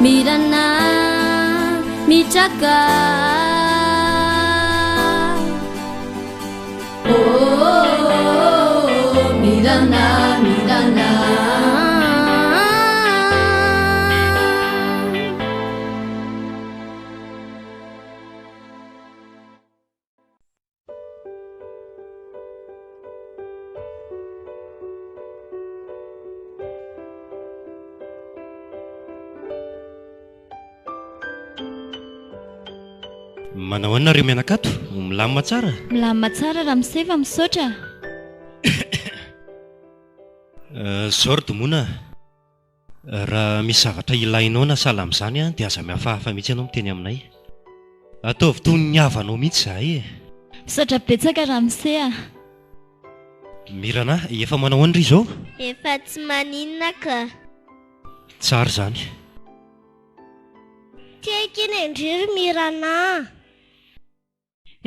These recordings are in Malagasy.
mirana mitraka mirana mirana manao anina reo mianakato milamina tsara milamina tsara raha miseva misaotra zao ry domona raha misy zavatra ilainao na sahala amin'izany dia aza mihafahafa mihitsy ianao miteny aminay ataovy toy ny havanao mihitsy izahay misaotra betsaka raha miseha mirana efa manao an'ry izao efa tsy maninona ka tsara izany tiaiky iny indriry mirana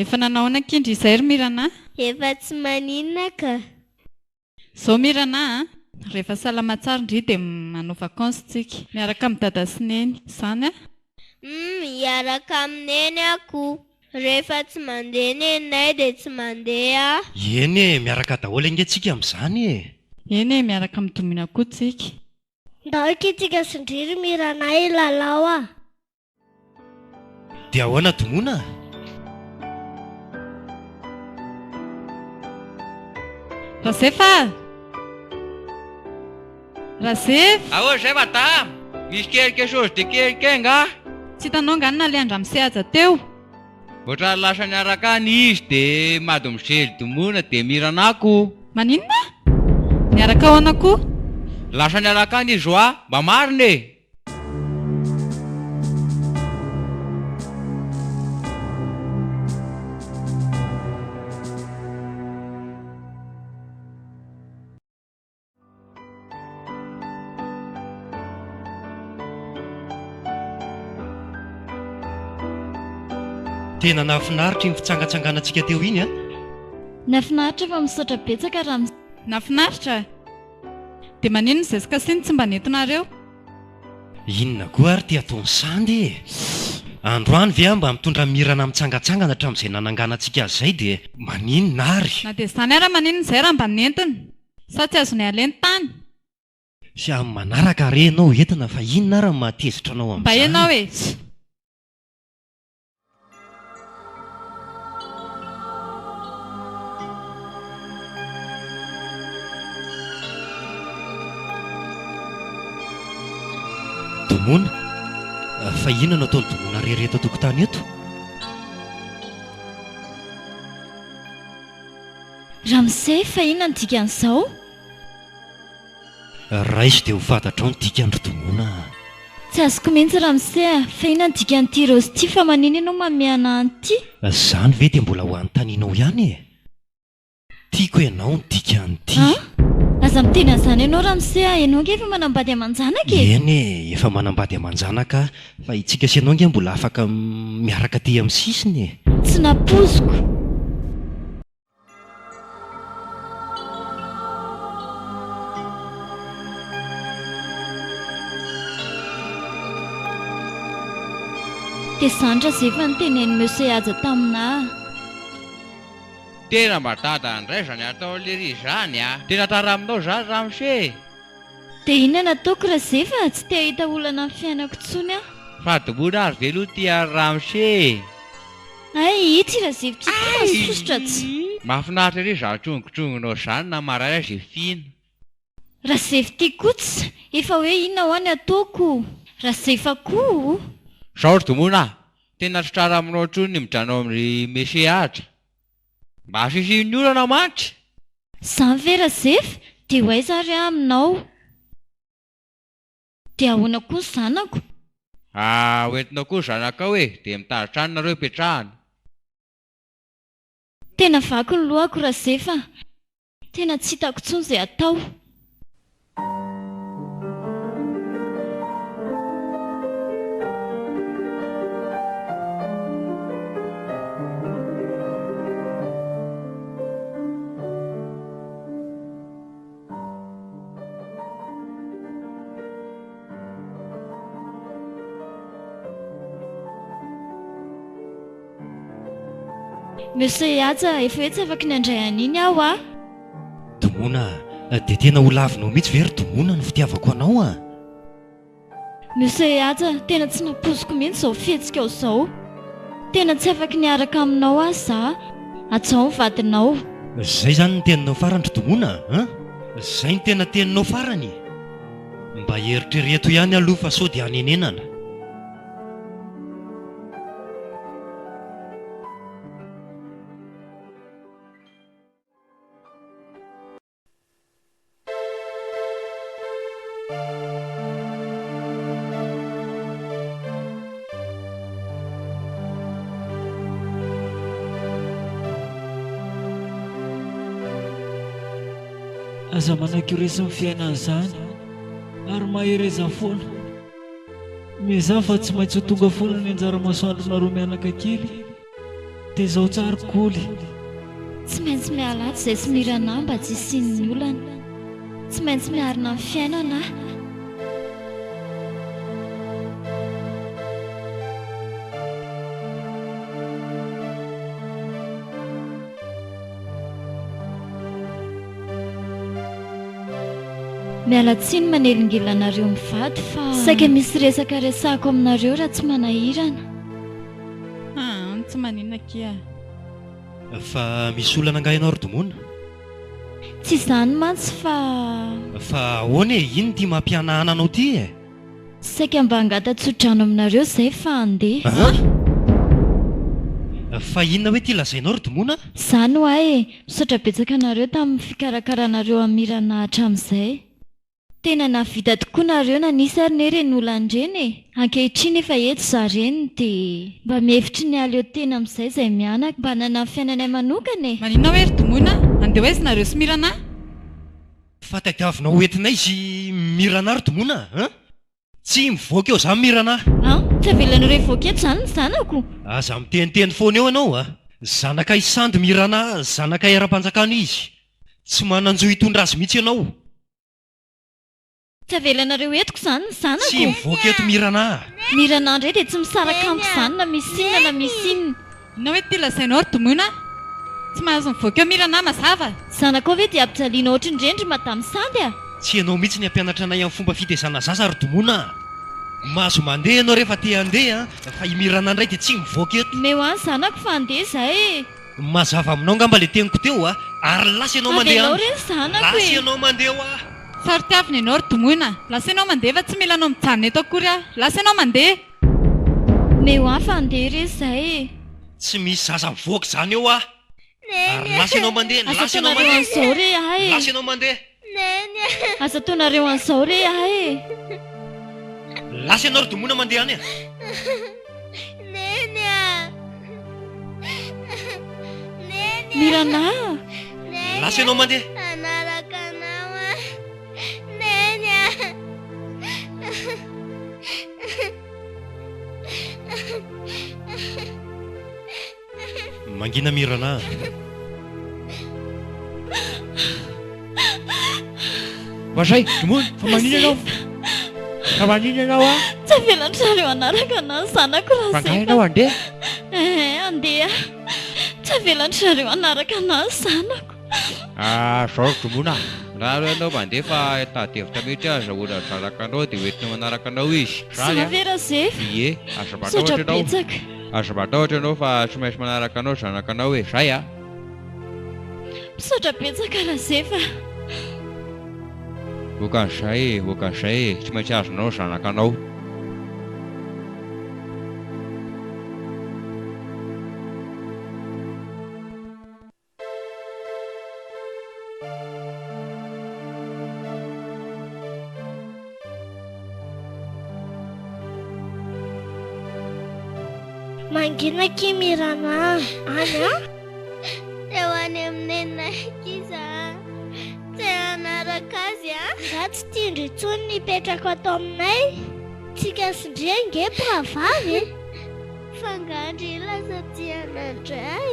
efa nanao anakindry izay ry mirana efa tsy maninona ka zao mirana rehefa salama tsara indri dia manao vakansy tsika miaraka amin'ny dada sy neny izany a miaraka amineny ako rehefa tsy mandeha nenay dia tsy mandeha eny e miaraka daholo angatsika amin'izany eny e miaraka midomina koa tsika ndaoka itsika sindriry mirana ilalao a dia ahoana domona rasefa rasefa ahoa zay madama misy kelike chose de kelike nga tsy hitanao nganina le andra misehaja teo oatra lasa niaraka any izy dia mady mizely domona dia miranako maninona niaraka ao anako lasa niaraka any izy oa mba marina e tena nafinaritra iny fitsangatsanganantsika teo iny a nafinaritra fa misaotra betsaka raha nafinaritra dia manino ny zezika siny tsy mba nentinareo inona koa ary ty ataony sandy androany ve mba mitondra mirana mitsangatsangana hatramin'izay nananganantsika azy izay dia maninona ary na dia izany ara manino izay raha mba nentina sa tsy azony aleny tany sy amin'ny manaraka re ianao entina fa inona ary ny mahatezitra anao mba amin'izany ianao e domona fa inona no ataony domona rereto atokotany eto raha miseh fa inona ny dikan'izao raha izy dia ho fantatrao ny dikandry domona tsy azoko mihitsy raha miseha fa inona ny dikan'ity rozy ity fa manino ianao mamehana anyity izany ve dia mbola ho an'ny taninao ihany e tiako ianao ny dikan'ity aza miteny an'izany ianao raha miseha ianao nge efa manambady aman-janaka e eny e efa manambady aman-janaka fa itsika sy ianao nge mbola afaka miaraka ty amin'ny sisiny e tsy napoziko dia zandra zay efa nyteneny monsieur aja taminah tena mba dada andray zany atao lery izany a tena taraminao zany raha mise dia inona nataoko raha zay fa tsy te hahita olana amin'ny fiainako tsony aho fa domona ary ve aloha ty ary raha mise ay itsy raha zevitra ity masosotra tsy mahafinaritra re zahatrongontrongonao zany na maray azy efina raha zevity kotsy efa hoe inona ho any ataoko raha zefa koa zao ry domona tena tsy tsara aminao ntsony ny midranao amin'ny mese atra mba asisiny olana mantsy izany ve raha zefa dia ho aiza ry aminao dia ahoana koa ny zanako hoentinao koa zanakao e dia mitazitra any nareo petrahana tena vaky ny lohako raha zefa tena tsy hitako tsony izay atao Monsieur aja efa hoe tsy afaka ny andray an'iny aho a. Tomona, dia tena ho lavinao mihitsy very tomona ny fitiavako anao a. Monsieur aja tena tsy napoziko mihitsy izao fihetsika ao izao. Tena tsy afaka niaraka aminao aho za. Atsao ny vadinao. Zay zany ny teninao farany tomona a? Zay ny tena teninao farany. Mba eritrereto ihany aloha fa sao dia hanenenana. Aza manan-kiresa ny fiainana izany ary mahereza foana. Meza fa tsy maintsy ho tonga foana ny anjara masoandro roa mianaka kely dia izao tsarikoly. Tsy maintsy mialato izay sy mirana mba tsy hisian'ny olana. Tsy maintsy miarina amin'ny fiainana. Miala tsiny manelingelanareo mivady fa saika misy resaka resako aminareo raha tsy manahirana. Tsy maninona kia. Fa misy olana nga ianao ry tomona? Tsy izany mantsy fa ahoana e? Ino ty mampianahana anao ty e? saika mba hangata-tsodrano aminareo izay fa handeha. Fa inona hoe ty lazainao ry tomona? Izany ho ahy misaotra betsaka anareo tamin'ny fikarakaranareo amirana hatramin'izay. Tena navita tokoa nareo nanisy ary nereny olan'ireny. Ankehitriny efa eto zareny dia mba mihevitry ny aleo tena amin'izay izay mianaka mba hanana ny fiainanay manokana e. Maninona hoe ry tomona? Andeha ho aizinareo sy mirana? Fa tadiavinao hoentinay sy mirana ry tomona? Tsy mivoaka eo za mirana. Tsy avelanareo hivoaka eto izany ny zanako. Aza miteniteny foana eo ianao a. Zanaka isandy mirana, zanaka era-panjakana izy. Tsy mananjo hitondra azy mihitsy ianao. Tsy avelanareo etiko izany ny zanako. Tsy mivoaka eto mirana. Mirana indray dia tsy misaraka amiko izany na misy inona na misy inona. Inona hoe ty lazainao ry tomona? Tsy mahazo mivoaka eo mirana mazava. Zanako ve dia ampijaliana ohatry ny rendry madamo Sandy a? Tsy ianao mihitsy ny ampianatra anay amin'ny fomba fitezana zaza ry tomona. Mahazo mandeha ianao rehefa te handeha fa imirana indray dia tsy mivoaka eto. Meo any zanako fa handeha izahay. Mazava aminao ngamba ilay teniko teo a. Ary lasa ianao mandeha. Avelao re ny zanako Lasa e. ianao mandeha a. Saritiavina ianao ry tomona. Lasa ianao mandeha fa tsy mila anao mijanona eto akory aho. Lasa ianao mandeha. Meo any fa handeha re izahay. Tsy misy zaza mivoaka izany eo a. Ary lasa ianao mandeha. Asa Lasa ianao taonareo mandeha. an'izao re ahay. Lasa ianao mandeha. Asa taonareo an'izao re ahay. Lasa ianao ry tomona mandeha any a. Mirana. Lasa ianao mandeha. Anaraka anao a. Mangina mirana. Vazay, tomona, fa manino ianao? Fa manino ianao a? Tsy avelanareo anaraka anahy ny zanako raha Fa izay. ngahy ianao handeha? Handeha. Tsy avelanareo anaraka anahy ny zanako. Zao ry tomona, raha ianao mandeha fa tadevitra mihitsy aza olona zanaka anao dia hoentina manaraka anao izy. Zana ve raha zay? Ie, aza Sotra matahotra ianao. betsaka. Aza matahotra ianao fa tsy maintsy manaraka anao zanaka anao hoe zay a. Misaotra betsaka raha zay fa Okan'izay, tsy maintsy azonao zanaka anao. Mangina kimirana any a? Teo any amin'ny nakiza. Tsy anaraka azy a? Za tsy tindry intsony nipetraka ato aminay. Tsika sindria nge mpravavy. Fangandry lasa tianandray.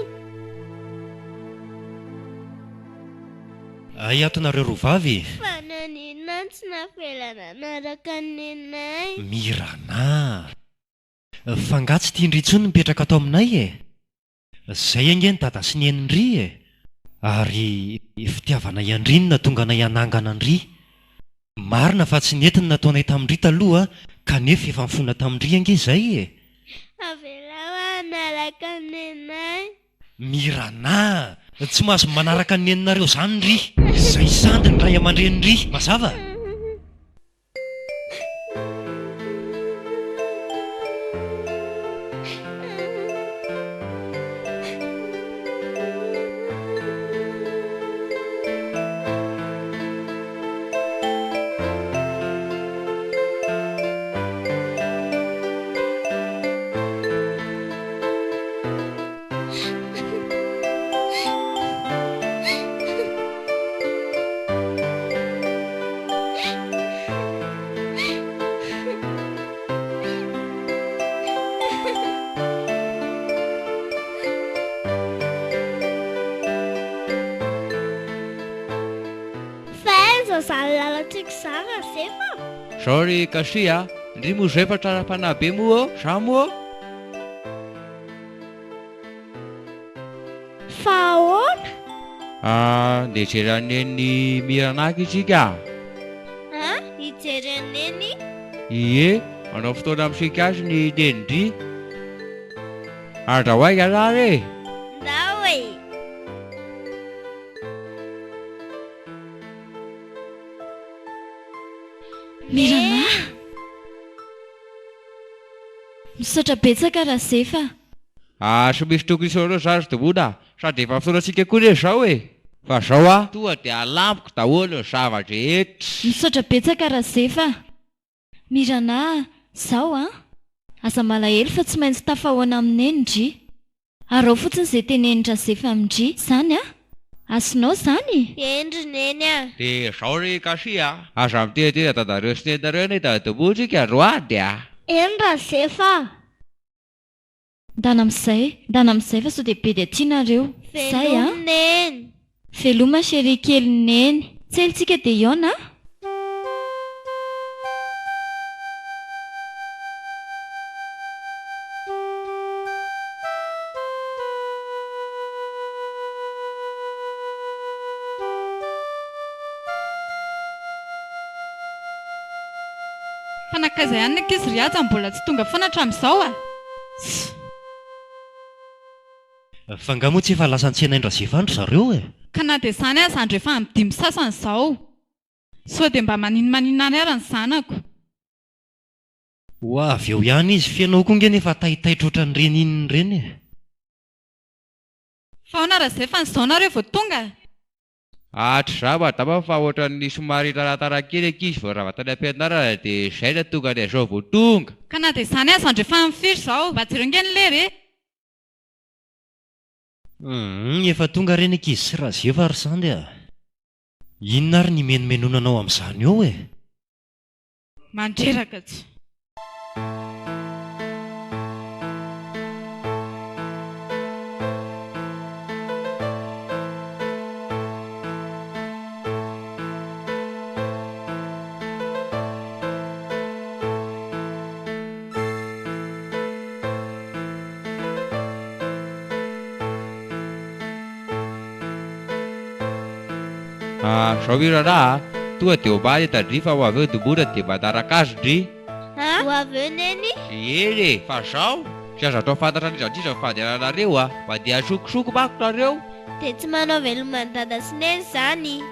Ay ato nareo rovavy. Fa naninona tsy nafelana anaraka nenay. Mirana. Fa nga tsy tiandry intsony mipetraka ato aminay e. Izay ange ny dada sy ny Henry e. Ary fitiavana i Henry no natonga anay hanangana Henry. Marina fa tsy nentiny nataonay tamin'Ry taloha kanefa efa mifona tamin'Ry ange izay e. Avelao anaraka nenay. Mirana, tsy mahazo manaraka ny neninareo zany Ry. Izay sandry ny ray aman-dreny Ry. Mazava? Zany lalantsika zany zefa. Sorry Kasia, Ndry moa zefatra ara-panahy be moa sa moa? Fa ahoana? Dia jeraneny Miranaka isika. Hijereneny? Ie, manao fotoana amintsika azy ny Ndry. Ary dra hoaika zany e. Ndao e. Mirana, misaotra betsaka raha zefa. Sy misy tokony isoreo zazy tomoana, sady efa fotoana antsika koa re zao e. Fa zao toa dia alampiko daholo ny zavatra eto. Misaotra betsaka raha zefa. Mirana, zao aza malahelo fa tsy maintsy tafahoana amin'eny Ndry. Ary ao fotsiny izay tenenitra zefa amin-Ndry zany azonao zany. Endry neny Dia zao re Kasia, aza mitehatena dadareo sy nenareo ny dadabontsika roady Eny raha zefa. Ndana amin'izay fa sao dia be dia tianareo. Zay Velomneny. Veloma chéri kely neny. Tselitsika dia iona. Fanakaiza ihany ny ankizy riaja mbola tsy tonga foana hatramin'izao Fanga moa tsy efa lasa an-tsena indra zefandro zareo e. Ka na dia izany aza andro efa amin'ny 5 sasany izao. Sao dia mba maninmaninana ny ara ny zanako. Ho avy eo ihany izy fianao koa nge nefa tahitaitra ohatran'ny reny inony ireny e. Fa ahoana raha izay fa nyzao nareo vao tonga? Hatry zava dama fa ohatran'ny somary taratara kely ankizy vao ravatany am-pianarana dia izay na tonga ny azao vao tonga. Ka na dia izany aza andro efa mifiry izao, mba jereo nge ny lery Efa tonga reny ankizy sy raha zefa ry zany Inona ary ny menomenonanao amin'izany eo e. Mandreraka tsy. Zao Mirana, tonga dia omaly Ndry fa ho avy eo domona dia manaraka azy Ndry. Ho avy eo neny? Eny fa zao tsy azo atao fantatra ny izany sisa fandehananareo mandeha sokosoko manko nareo. Dia tsy manao velomany dada sy neny zany.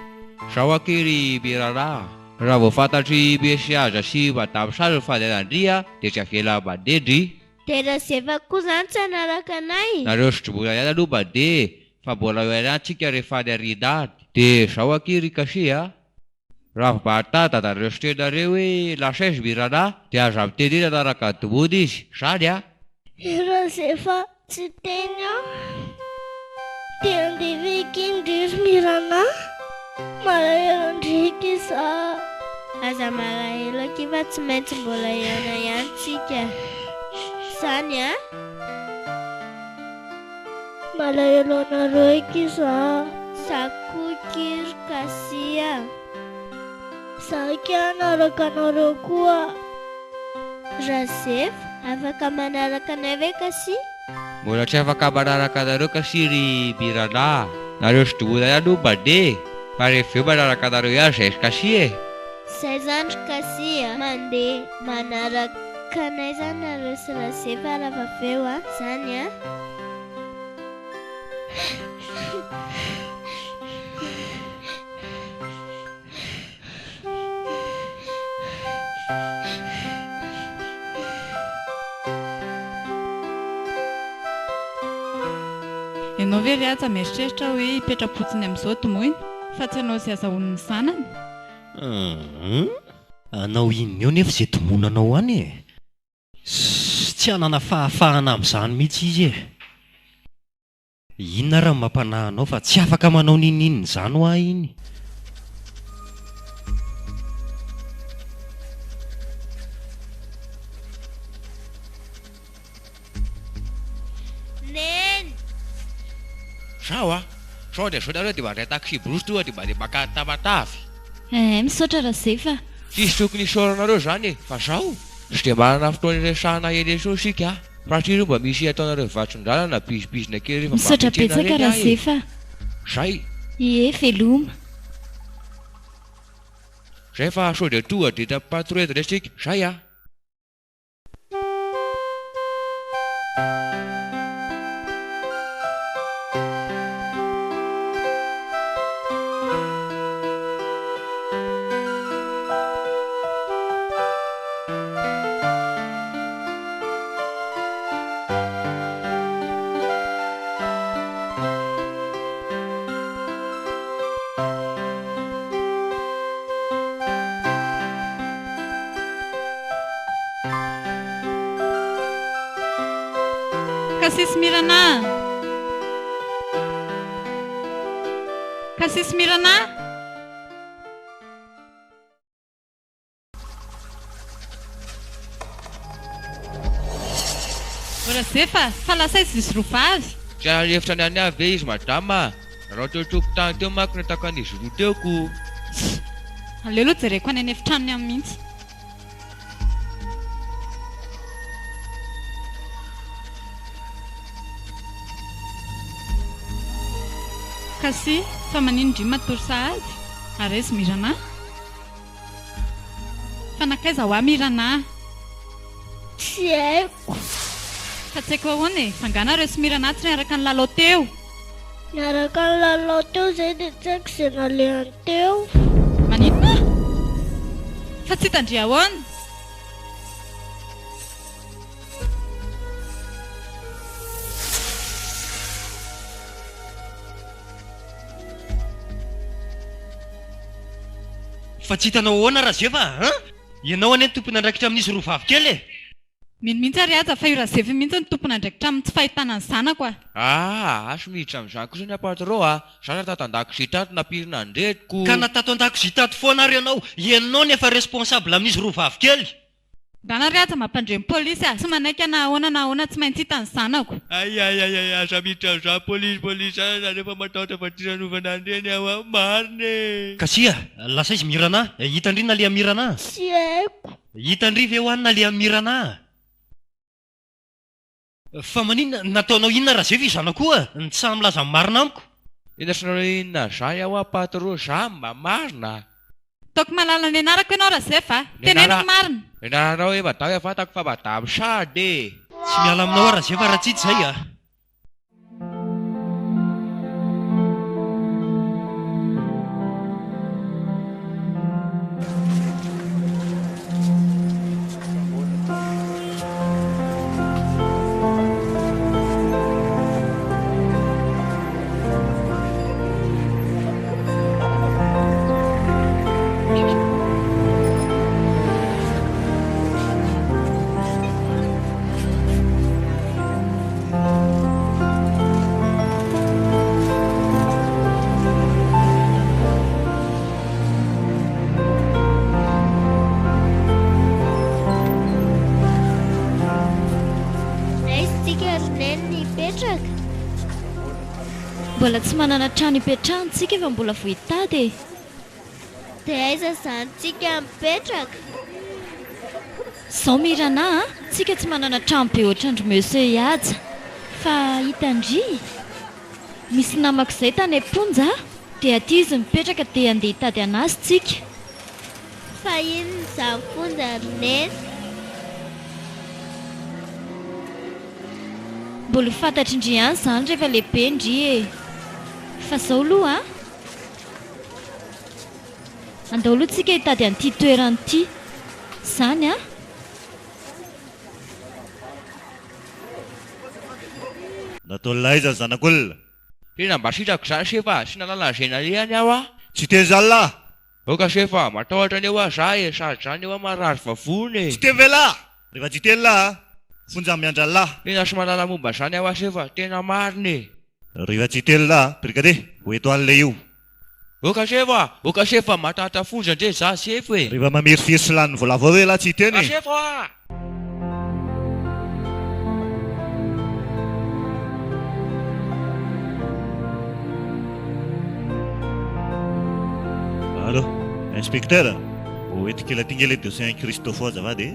Zao akery Mirana, raha vao fantatry Mesiaza sy Madamo Sara ny fandehanan'Ndry dia tsy avela mandeha Ndry. Dia raha zefa koa zany tsy hanaraka anay. Nareo sy domona ihany aloha mandeha, fa mbola eo ihany antsika rehefa any ariana any. Dia zao akery Kasia, raha mba dadareo sy tenareo hoe lasaizy Mirana dia aza mitenena anaraka domona izy zany Raha zefa tsy teny dia andeveky Ndry Mirana. Malahelo ndriky za. Aza malahelo kifa tsy maintsy mbola iana ihany tsika zany malahelo anareo eky za. Sakoky ry Kasia. Saky anaraka anareo koa. Raha zefa afaka manaraka anay ve Kasia? mbola tsy afaka manaraka anareo kasiry Mirana. Nareo sy dohona ihany no mandeha fa rehefa eo manaraka anareo ihany zay kasi e. Izay zany ry kasi mandeha manaraka anay zany nareo sy Rasefa raha aveo zany a. Ianao ve ry aza mieritreritra hoe hipetra-potsiny amin'izao tomoiny fa tsy ianao sy azahoan'ny zanany? Anao inona eo nefa izay tomonanao any e? Tsy hanana fahafahana amin'izany mihitsy izy e. Inona raha mampanahy anao fa tsy afaka manao ninina izany ho ahy iny. Sao sao dia nareo dia mandray taxi brosy toa dia mandeha maka Tamatavy. Misaotra Rasefa. Tsisy tokony isaoranareo zany e, fa zao sy dia manana fotoana iresahana eny esao isika. Satria io mba misy ataonareo vatson-dràna bizibizina kely rehefa Misaotra betsaka Rasefa. Zay Ie, veloma. zay fa sao dia tonga dia tapatrouille indray isika. Zay Kasisy Mirana! Kasisy Mirana! Rasefa, fa lasa izy misy rovavy. tsy hevitra ny any avy izy madama. Raha teo tokotany teo manko nataka an'izy roa teoko. Aleo aloha jereko any efitranony amin'ny mihitsy. Kasi fa manindry matory sahady ary izy Mirana. Fa nakaiza ho ahy Mirana? Tsy haiko. Fa tsy haiko ahoana e, fanganareo sy Mirana tsy niaraka ny lalao teo. Niaraka ny lalao teo zay dia tsy haiko izay nalehany teo. Maninona? Fa tsy hitandry ahoana? Fa tsy hitanao ahoana Rasefa ianao anie ny tompony andraikitra amin'izy rovavy kely e. Mino mihitsy ary aza fa io Rasefa mihitsy ny tompony andraikitra amin'ny tsy fahitana ny zanako Asy miditra amin'izany kosa ny patron zany tato an-dakozia tato nampirina andretiko. Ka natato an-dakozia tato foana ary ianao nefa responsable amin'izy rovavy kely. Dana ry aza mampandreny polisy sy manaiky na ahoana tsy maintsy hita ny zanako. Ay asa miditra amin'izany polisy ana rehefa matahotra fa tsy nanovana andreny aho marina e. Kasia, lasa izy Mirana, hitandry na le Mirana? Tsy haiko. Hitandry ve ho anina le Mirana? Fa maninona nataonao inona Rasefa izanako koa? Tsy samy laza marina amiko. Inasonareo inona zany aho patron zany mba marina. Taoko malala ny anarako ianao Rasefa, teneniko marina. Ianarao hoe madamo fantako fa madamo sady. Tsy miala aminao Rasefa raha tsy zay Mbola tsy manana trano ipetrahantsika efa mbola vohitady e. Dia aiza izany tsika mipetraka? Sao Mirana tsika tsy manana trano be ohatran'ny Monsieur Ihaja. Fa hitandry misy namako izay tany am-ponja dia aty izy mipetraka dia andeha hitady anazy tsika. Fa ino izany fonja Ernest? Mbola fantatry indry ihany izany rehefa lehibe indry e. Fa izao aloha andao aloha tsika hitady an'ity toerana ity. Izany Natao laiza zanak'olona. Tena mba sitrako izany sefa, sy nalala zena rehany aho ah. Tsy teny zany lahy. Oka sefa, matahotra ny eo aho zah e, sady zany eo aho marary vavony e. Tsy teny ve lahy? Rehefa tsy teny lahy fonja miandra lahy. Tena sy malala momba zany aho sefa, tena mariny e. Rehefa tsy teny lahy, brigade, ho eto an'ilay io. Oka sefa, matahatra fonja ndre zah sefa e. Rehefa mamirifiry sy lany voalavo hoe lahy tsy teny. Oka sefa! Allô, inspecteur, hoentiko elatingely dossier Christophe azafady.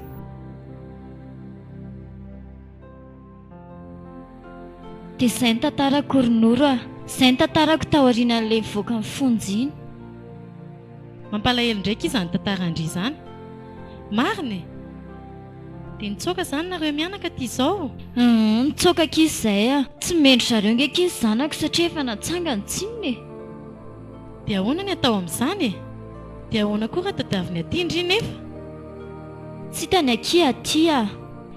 Dia izay ny tantarako Ronoro izay ny tantarako tao aorian'ilay mivoaka amin'ny fonja iny. Mampalahelo ndraiky izany tantarandry izany. Marina e. Dia nitsoaka izany nareo mianaka ty izao. Nitsoaka kizy izay tsy mendry zareo nge kizy zanako satria efa natsangany tsinona e. Dia ahoana ny atao amin'izany e? Dia ahoana koa raha tadiaviny aty indry nefa? Tsy hitany aty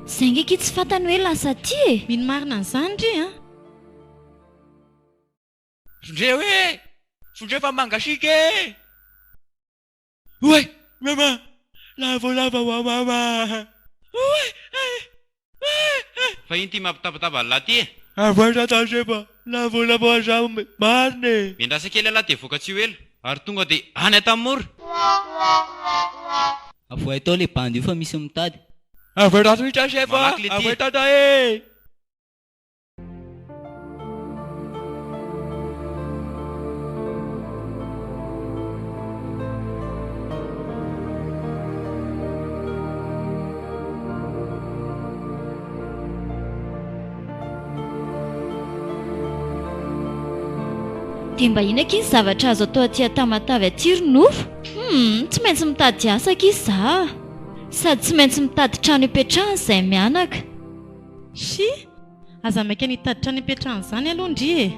izay nge kizy tsy fantany hoe lasa aty e. Mino marina an'izany ndry Sondre fa mangasika e. Oe, mama, lavolava wa mama. Fa ino ty mampitabataba lahy ty e? Avoatra tao sefa, lavolava wa zah mariny. Miandrasa kely lahy dia voaka tsy ho ela ary tonga dia any atammora. Avoay tao le bandy io fa misy mitady. Avoatra tohitra sefa, avoatra tao e. Dia mba ina kizy zavatra azo atao aty Tamatavy aty Ronoro? Tsy maintsy mitady asa kizy za. Sady tsy maintsy mitady trano hipetrahana izay mianaka. Sy, aza maika nitady trano hipetrahana izany aloha ndry e.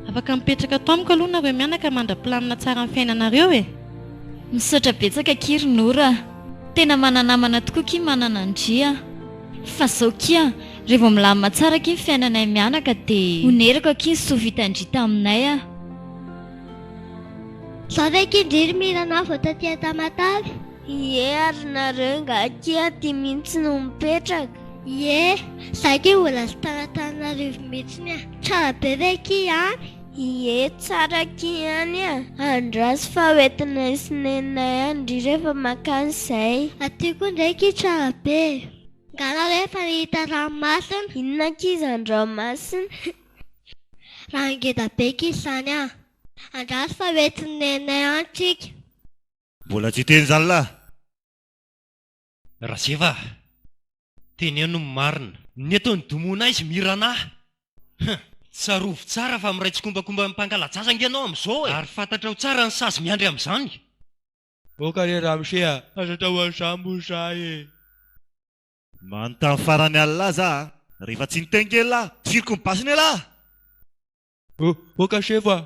Afaka mipetraka tamiko aloha nareo mianaka mandra-pilamina tsara amin'ny fiainanareo e. Misaotra betsaka ki Ronoro tena mananamana tokoa ki manana andry Fa izao kia rehefa milamina tsara ki ny fiainanay mianaka dia onerako ki ny soa vitandry taminay Za ve kindriry mirana vao taty Tamatavy? Ie, ary nareo ngakia ty mihitsy no mipetraka. Ie, za ke mbola sy tanatananarivo mihitsiny Tsara be ve ki any? Ie, tsara ki any Andrasy fa hoentina isinenay andry rehefa makany izay. Aty koa ndraiky tsara be. Ngana rehefa nihita ranomasina. Inona kizy an-dranomasina? Raha ngeda be kizy izany Andrasy fa hoentinenay any tsika. Mbola tsy teny zany lahy. Raha sefa teny no marina ny ataony domona izy mirana. Tsarovo tsara fa miray tsikombakomba mipangalatsasa ianao amin'izao ary fantatra ho tsara ny sazy miandry amin'izany. Oka re ramosea, aza tao ansambo zay e. Manontany farany alina lahy za rehefa tsy niteny kely lahy firiko ny basiny lahy. Oka sefa,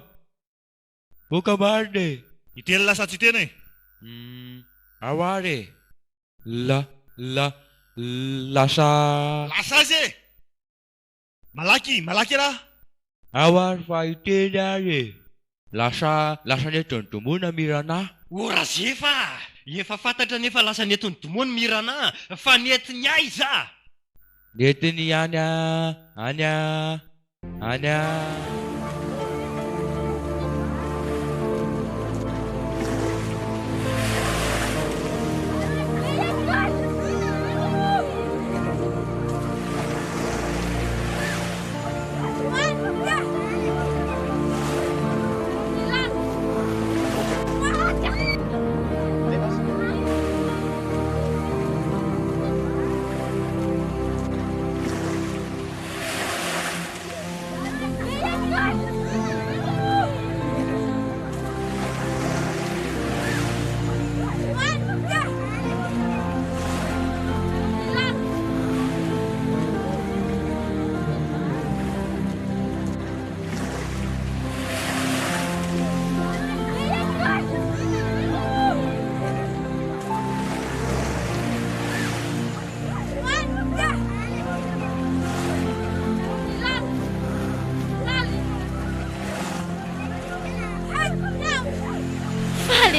oka mariny. Iteny lasa tsy teny Aware. Lasa azy e. Malaky lahy. Awary fa iteny ary. Lasa netony domona mirana. Ora zefa efa fantatra nefa lasa netony domona mirana fa netiny aiza. Netiny anya.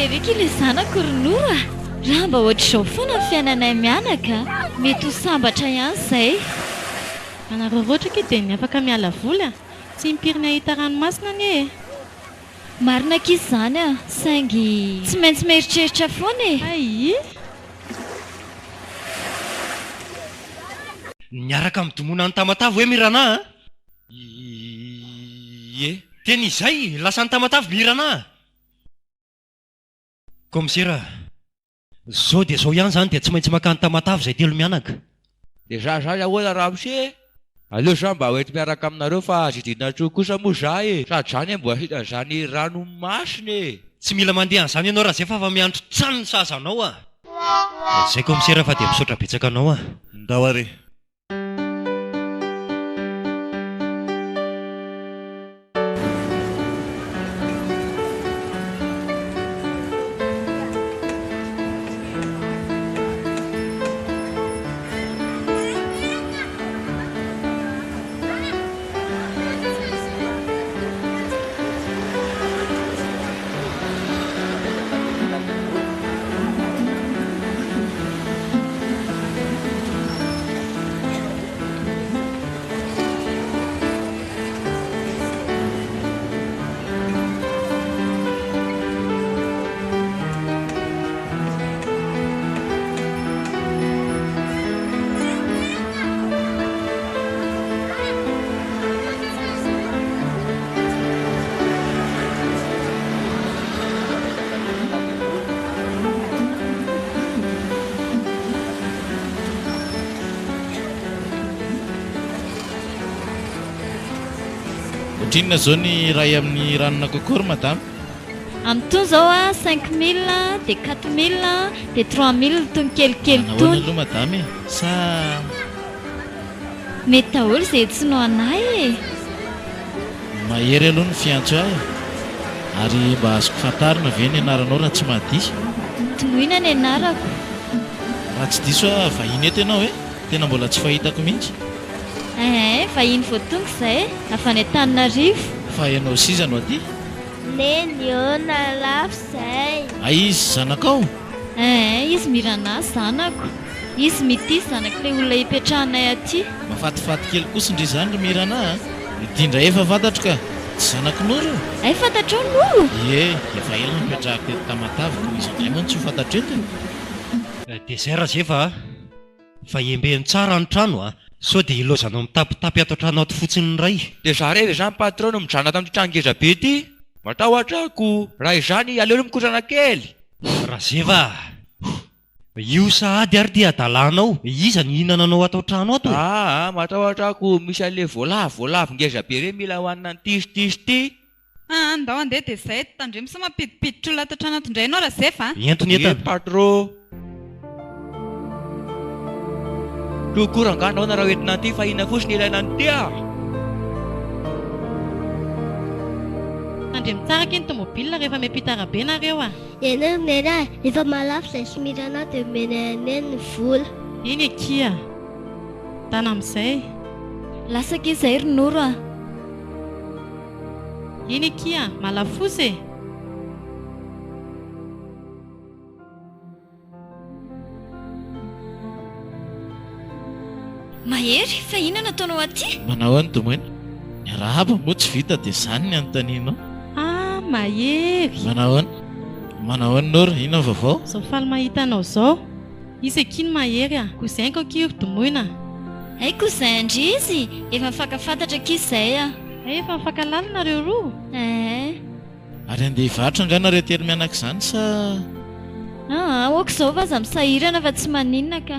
rereka ilay zanako ronora raha mba ohatr'izao foana ny fiainanay mianaka mety ho sambatra ihany izay anarorotraka dia ny afaka miala voly a tsy mipirina hita ranomasina any e marina k'izy izany a saingy tsy maintsy mieritreritra foana e ai niaraka midomona ny tamatavy hoe mirana e teny izay lasa ny tamatavy mirana komisera zao dia zao ihany zany dia tsy maintsy makany tamatavy izay telo mianaka dia za zany ahoana raha mise aleo za mba hoety miaraka aminareo fa azidina tro kosa moa za e sady zany mbo asitany zany ranomasina e tsy mila mandeha an'izany ianao raha zay fa miandro trano ny sazanao a zay komisera fa dia misaotra betsaka anao a ndao are Inona zao ny ray amin'ny ranona kokory madame amin'ny tony zao a 5000 dia 4000 dia 3000 tony kelikely tony aloha madame e sa mety daholo izay etsinao anahy e mahery aloha ny fiantso ahy ary mba azoko fantarina ve ny anaranao raha tsy mahadiso tomoina ny anarako raha tsy diso a vahiny eto ianao e tena mbola tsy fahitako mihitsy vahiny voatonga izay afa ny Antananarivo fa ianao siza no aty neny ona lafo izay izy zanakao izy mirana zanako izy mity zanako ilay olona hipetrahanay aty mafatifaty kely kosa indry zany ry mirana midindra efa fantatro ka tsy zanako noro fantatro noro efa ela mipetrahako teto tamataviko izy indray moa tsy ho fantatro entiny dia zay raha zay fa embeny tsara ny trano a sao dia ilozanao mitapitapy ato trano ato fotsiny ny ray dia za revy zany patron mijana tamin'ity trangeza be ity matahotrako raha izany aleo mikotrana kely raha zay io sahady ary dia adalanao iza ny hihinananao atao trano ato matahotrako misy an'le voalavo ngeza be re mila hohanina ny tisy ty ndao andeha dia zay tandremo sa mampidipiditra olona ato trano ato indray ianao raha zay fa entony etana patron tokorangana na raha hoentina ty fa ina fosiny ilaina ny ty andremo tsara keny tomobile rehefa miampita arabe nareo eny neny efa malafo izay sy mirana dia meny aneny ny vola iny ekia tana amin'izay lasaka izay ronoro iny ekia malafosy mahery fa ina nataonao aty manao any tomoina ny rahaba moa tsy vita dia zany ny anontanianao mahery manao any noro ina vaovao zao faly mahita anao zao izy akiny mahery kozainko akiry tomoina kozay andry izy efa mifankafantatra kizay efa mifankalala nareo roa ary andeha hivarotra anganareo telo mianaka izany sa oka izao fa za misahirana fa tsy maninona ka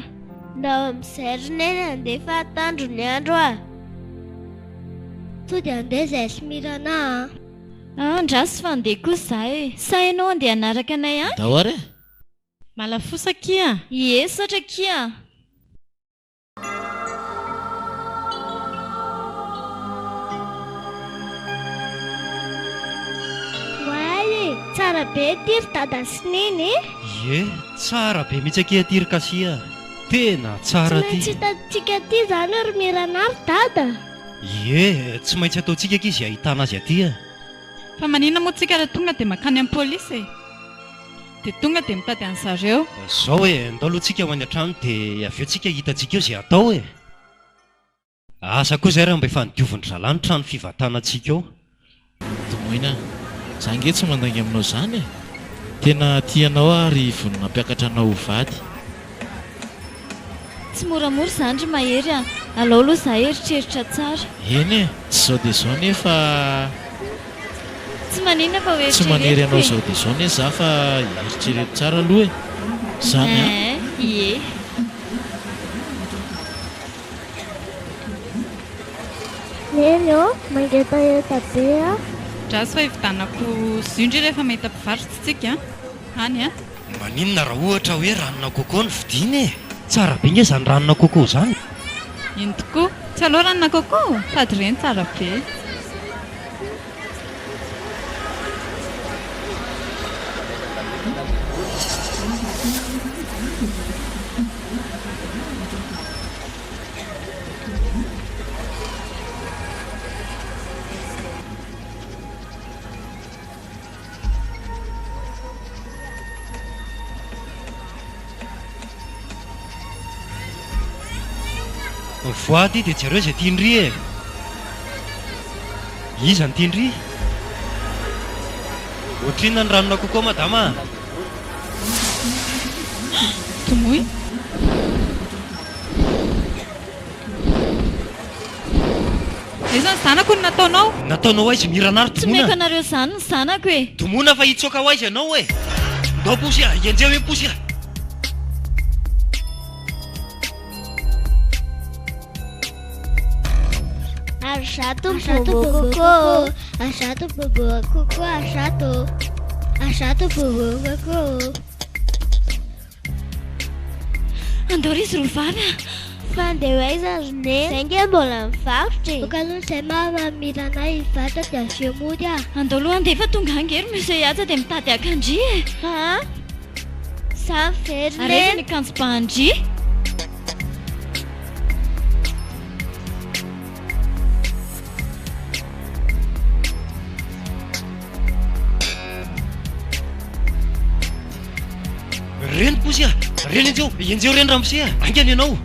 ndao amin'izay roneny andeha fa atandro ny andro to dia andeha izay sy mirana andrasy fa andeha koa zahay sa ianao andeha anaraka anay any dao ary malafosa kia satra kia tsara be tiry dada sineny tsara be mihitsy akia tiry kasia tena tsara ty tsy hitantsika ty zany ry miranary dada tsy maintsy ataontsika ka izy ahitana azy aty fa maninona moa tsika raha tonga dia makany amin'ny polisy dia tonga dia mitady an zareo. Zao hoe andao aloha tsika ho any an-trano dia avy eo tsika hitantsika eo izay atao e. Asa koa izay raha mba efa nidioviny zalany trano fivatanantsika eo. Tomoina, za nge tsy mandangy aminao izany e. Tena tianao ary vonona mpiakatra anao ho vady. Tsy moramora izany ry mahery a. Alao aloha za eritreritra tsara. Eny e, tsy zao dia zao nefa Tsy manina fa ho tsy manery anao zao dia zao ne za fa eritrereto tsara aloha e. Zany a. Ie. Neny mangetaheta be a. Drasy fa hividanako zindry rehefa mahita mpivarotra tsika any a. Maninona raha ohatra hoe ranona kôkô no vidiana e. Tsara be nge izany ranona kôkô izany. Iny tokoa, tsy aloha ranona kôkô, sady ireny tsara be. Voady dia jereo izay tiandry e. Iza ny tiandry? Ohatrinona ny ranona kôkô madama? Tomoy. Izany zanako no nataonao? Nataonao aiza miranary Tsy meko anareo izany ny zanako e. Tomona fa hitsoaka ho aiza ianao e. Ndao posy a, ianjeo hoe posy a. Achato bobo coco, achato bobo coco, achato bobo coco. Andao ry zorovana. Fandeha aiza ne? Saingy mbola mivarotra. Boka aloha izay mamirana hivatra dia avy eo mody a. Andao aloha andefa tonga angery misy hiatsa dia mitady akanji e. Ha? Sa very ne? Areza ny akanjo-pahandry. Reny posy a, reny ianjeo reny ramose a, angany ianao.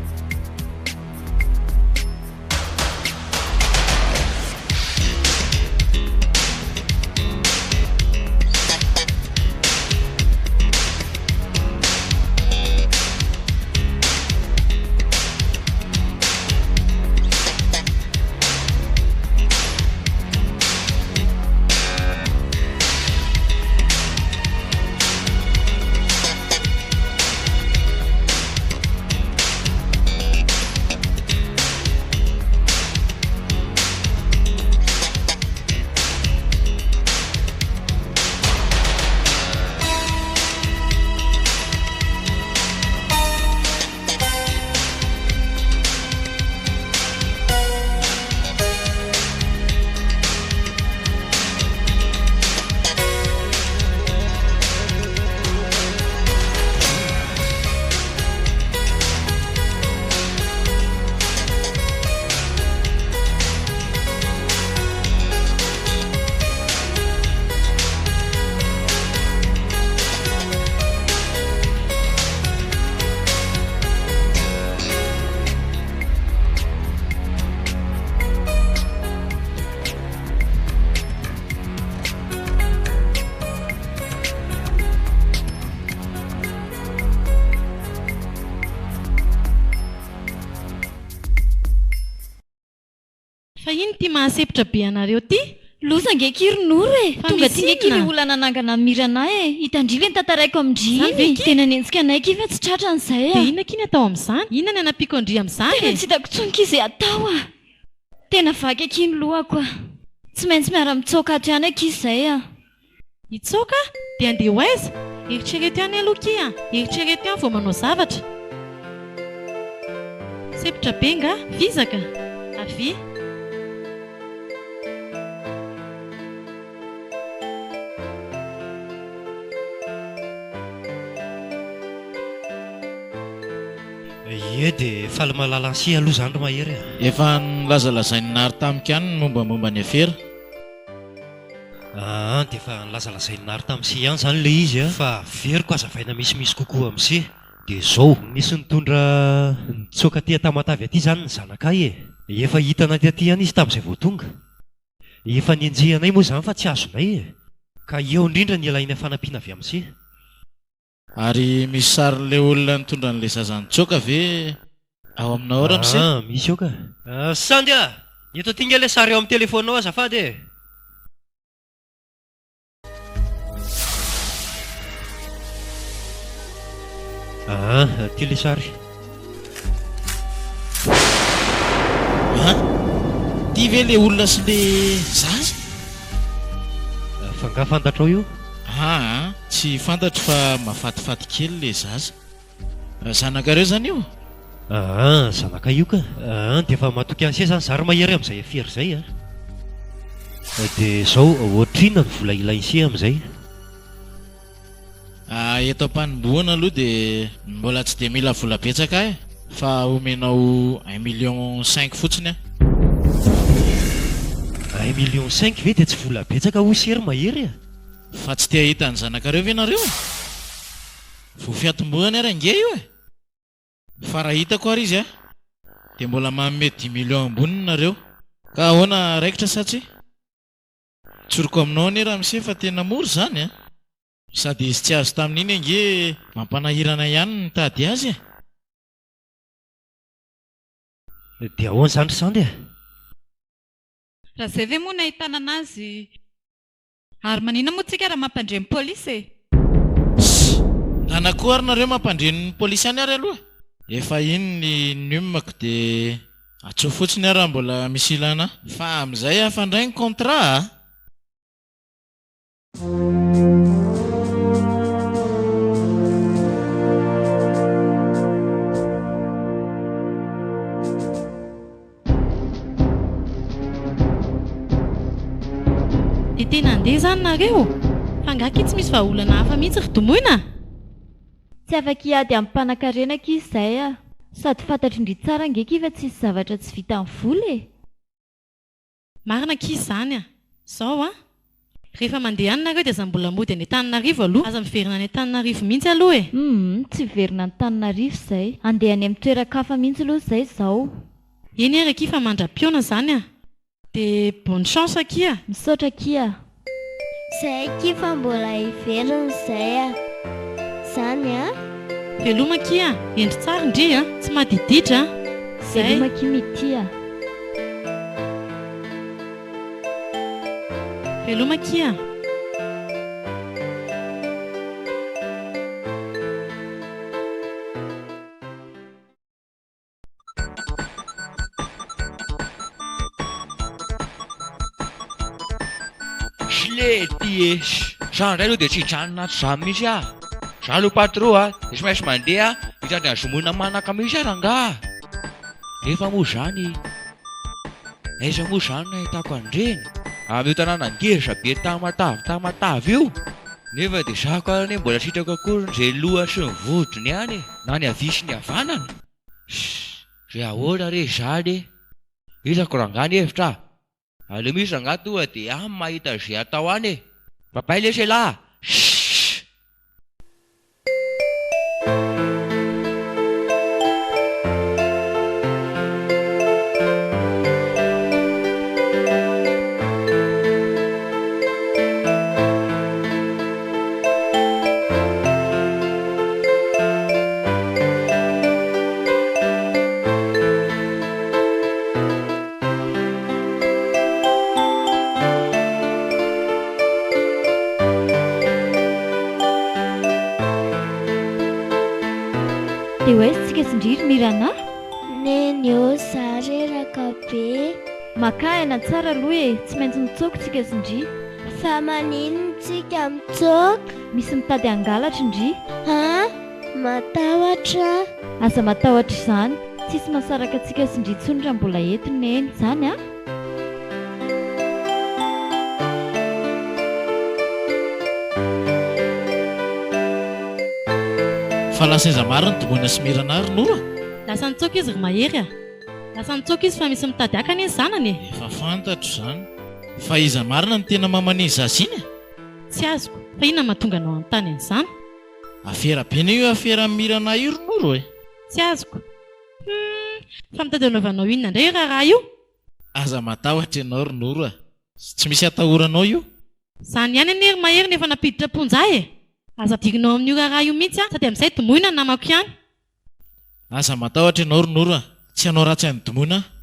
Fa iny ty mahasepitra be anareo ty? Loza nge kirinoro e. Tonga ty nge kiry olana nangana mirana e. Hitandrila ny tantaraiko amindry. Tena nensika anaiky fa tsy tratra an'izay a. Dia inona kiny atao amin'izany? Inona ny anapiako andry amin'izany? Tena tsy hitako tsonky izay atao a. Tena vaky akiny lohako a. Tsy maintsy miara mitsoaka ato ihany aky izay a. Hitsoaka? Dia andeha ho aiza? Eritrereto ihany aloha ki a. Eritrereto ihany vao manao zavatra. Sepitra be nga? Vizaka? Avy? Ie dia faly malala ansi aloha izany ro mahery a. Efa nilazalazainy nary tamika ihany ny mombamomba ny afera. Dia efa nilazalazainy nary tamin'isy ihany izany ilay izy a, fa veriko azavaina misimisy kokoa amin'isy. Dia izao nisy nitondra nitsoaka aty Tamatavy aty izany ny zanakay e. Efa hitana aty ihany izy tamin'izay vao tonga. Efa nienjehanay moa izany fa tsy azonay e. Ka eo indrindra ny ilaina fanampiana avy amin'isy. Ary misy sarin'ilay olona nitondra n'ilay zaza nitsoaka ve ao aminao ramose? Misy eo ka. Sandy a, eto aty nga ilay sary eo amin'ny telefonao azafady e. Ty ilay sary. Ty ve ilay olona sy ilay zaza? Fa nga fantatrao io? Tsy fantatro fa mahafatifaty kely ilay zaza. Zanakareo zany io? Zanaka io ka. Dia efa matoky an'se zany zary mahery amin'izay afery izay a. Dia izao ohatrina ny vola ilain'se amin'izay. Eto am-panomboana aloha dia mbola tsy dia mila vola betsaka e, fa omenao 1,5 million fotsiny a. 1,5 million ve dia tsy vola betsaka ho sery mahery a? Fa tsy tia hita ny zanakareo ve nareo? Vo fiatombohana ary ange io e. Fa raha hitako ary izy a, dia mbola manome 10 million amboniny nareo. Ka ahoana raikitra sa tsy? Tsoroko aminao anie ramose fa tena mora zany a. Sady izy tsy azo tamin'iny ange mampanahirana ihany ny tady azy e. Dia ahoana zany Sandy e? Raha izay ve moa no ahitana anazy? Ary maninona moa tsika raha mampandreny polisy e? Anakoa ary nareo mampandreny polisy any ary aloha. Efa iny ny numako dia atso fotsiny ary raha mbola misy ilana. Fa amin'izay afandray ny contrat. Dia tena andeha zany nareo? Fa angaha tsy misy vahaolana hafa mihitsy ry tomoina? Tsy afaka hiady amin'ny mpanankarenaka izy izay a. Sady fantatry indry tsara angekiva tsy misy zavatra tsy vita amin'ny vola e. Marina kizy izany a. Izao a, rehefa mandeha any nareo dia aza mbola mody any Antananarivo aloha. Aza miverina any Antananarivo mihitsy aloha e. Tsy verina any Antananarivo izay. Andeha any amin'ny toeran-kafa mihitsy aloha izay izao. Eny ary aky fa mandra-piona izany a. Dia bonne chance aky a. Misaotra aky a. Izay aky fa mbola hiverina izay a. Zany a. Veloma aky a. Endry tsara indri a. Tsy madiditra. Veloma aky mity a. Veloma aky a. Slety zany indray aloha dia tsy hidranona ato izany mihitsy a. Za aloha patro a, dia tsy maintsy mandeha hitrandrana zomonina manaka mihitsy a rangahy. Nefa moa zany, aiza moa zany no ahitako andreny amin'io tanàna angeza be Tamatavy io. Nefa dia za koa anie mbola sitrako akory izay loha sy ny vodiny ihany na ny havia sy ny havanana. Zay ahoana re zany? Hitako rangahy ny hevitra. Aleo misy rangahy toa dia mahita izay atao any e. Papay lesy lahy. Dia hoe tsika sindriry mirana? Neny eo za reraka be. Maka aina tsara aloha e, tsy maintsy mitsoaka tsika sindry. Fa maninona tsika mitsoaka? Misy mitady hangalatra indry. Matahotra. Aza matahotra izany, tsisy mahasaraka antsika sindry intsony raha mbola entiny eny izany a. Fa lasa iza marina tomoina sy mirana ary nora. Lasa nitsoaka izy ry mahery a. Lasa nitsoaka izy fa misy mitady akany izy zanany e. Efa fantatro izany. fa iza marina ny tena mamani zasiny tsy azoko fa inona mahatonga anao an-tany an'izany afera bena io afera mirana io ronoro e tsy azoko fa mitady anaovanao inona indray io raha io aza matahotra ianao ronoro a tsy misy atahoranao io izany ihany anery mahery nefa napiditra ponja e aza diginao amin'io raha io mihitsy a sady amin'izay domoina namako ihany aza matahotra ianao ronoro a tsy hanao ratsy any domoina